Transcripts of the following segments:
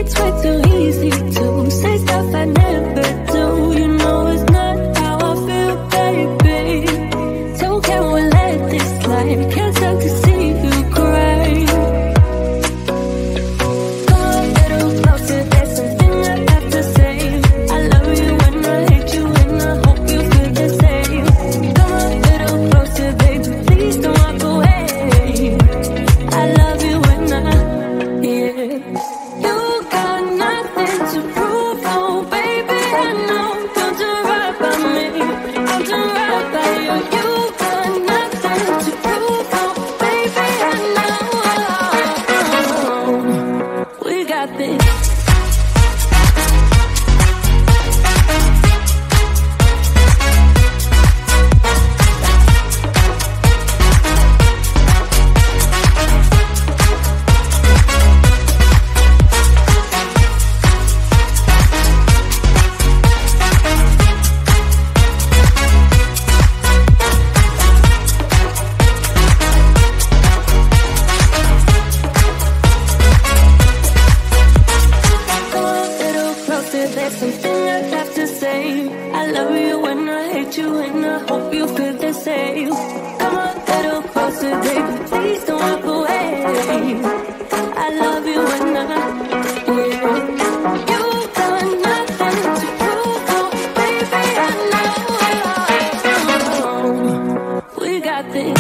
it's way too easy to say stuff I never do. You know it's not how I feel, baby. So can we let this slide? Can't stand to see you cry. Come a little closer, there's something I have to say. I love you and I hate you and I hope you feel the same. Come a little closer, baby, please don't walk away. I love you and yeah. You got nothing to prove, oh baby, I know. Don't do right by me, I'll do right by you. You got nothing to prove, oh baby, I know. We got this. There's something I have to say. I love you and I hate you and I hope you feel the same. Come a little closer, baby, please don't walk away. I love you and yeah. You got nothing to prove, oh baby, I know. We got this.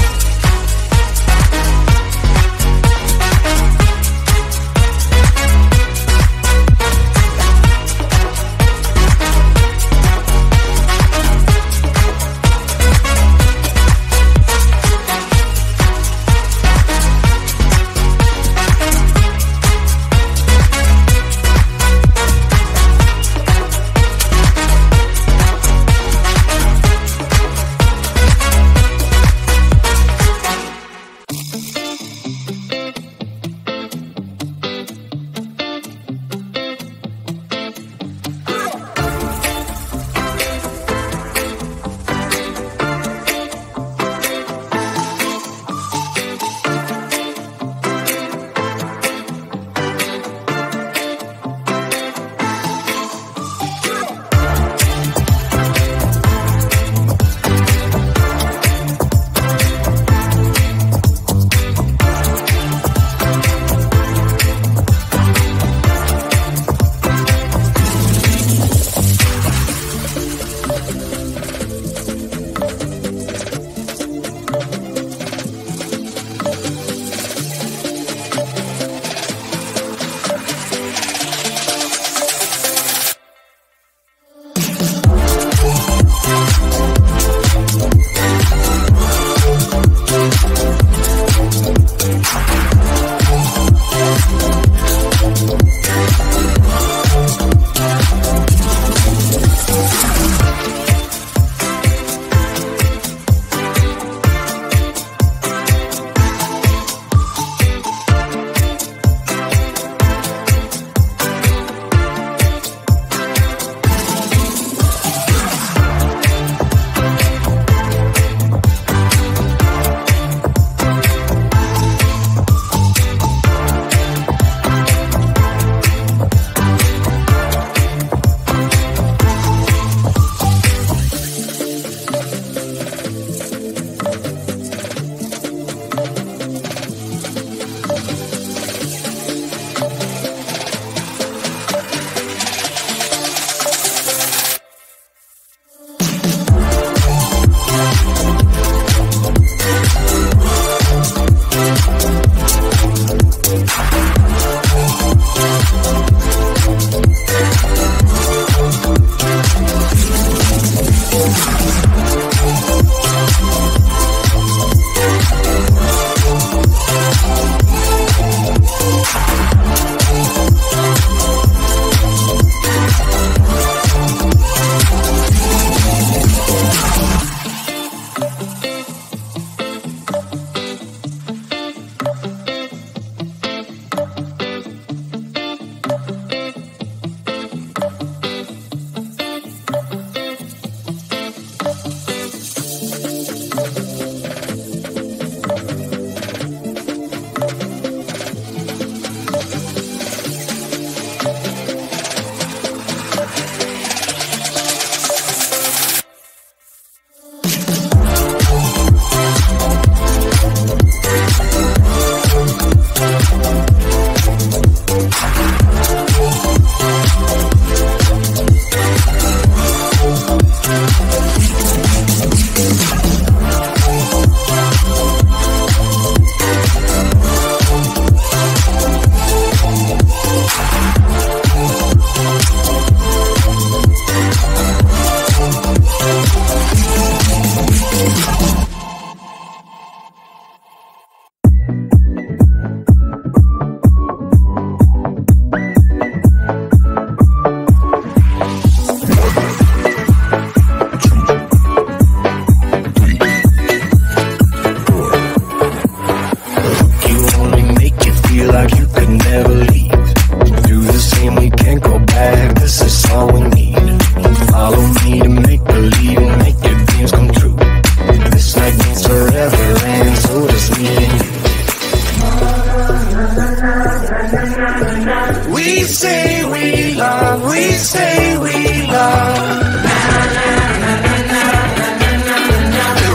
We say we love, we say we love.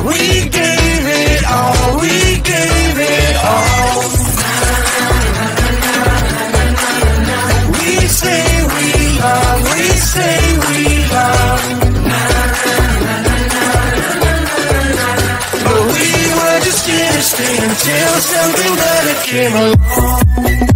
We gave it all, we gave it all. We say we love, we say we love. But we were just innocent until something better came along.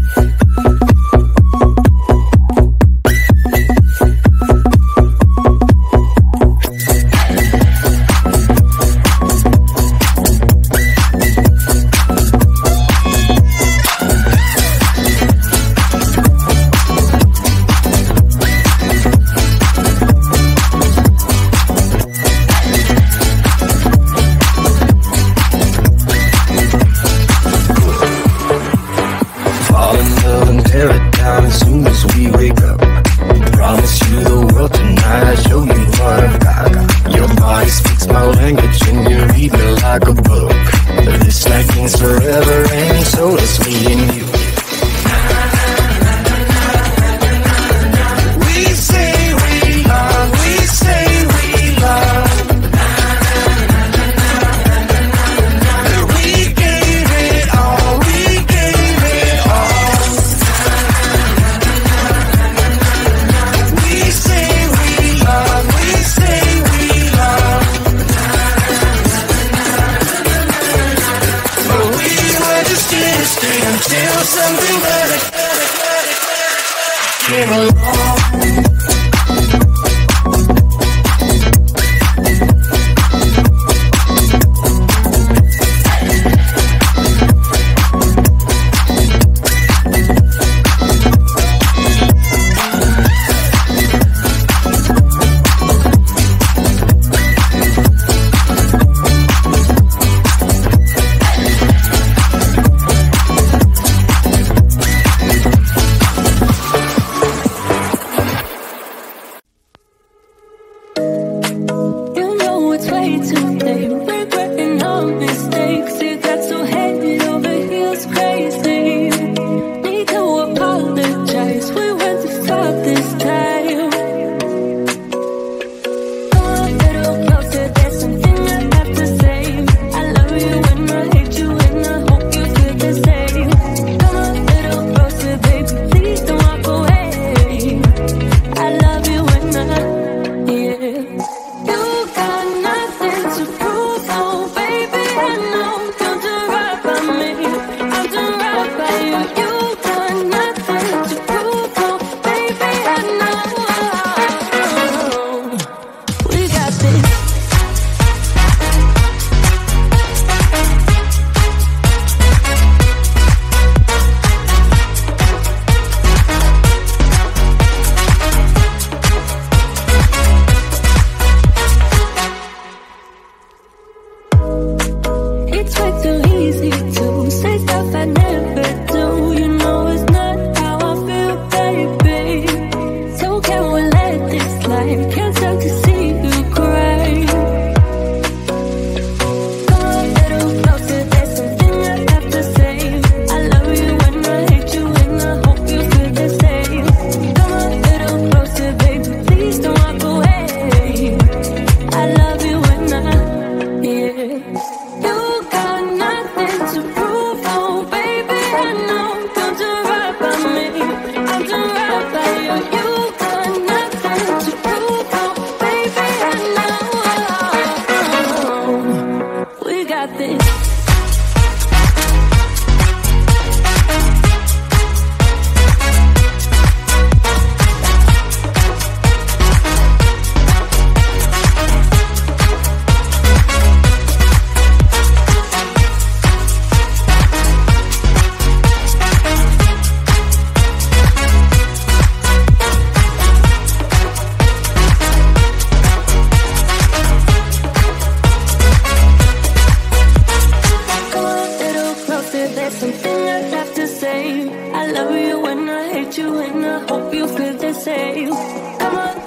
I love you and I hate you and I hope you feel the same. Come on,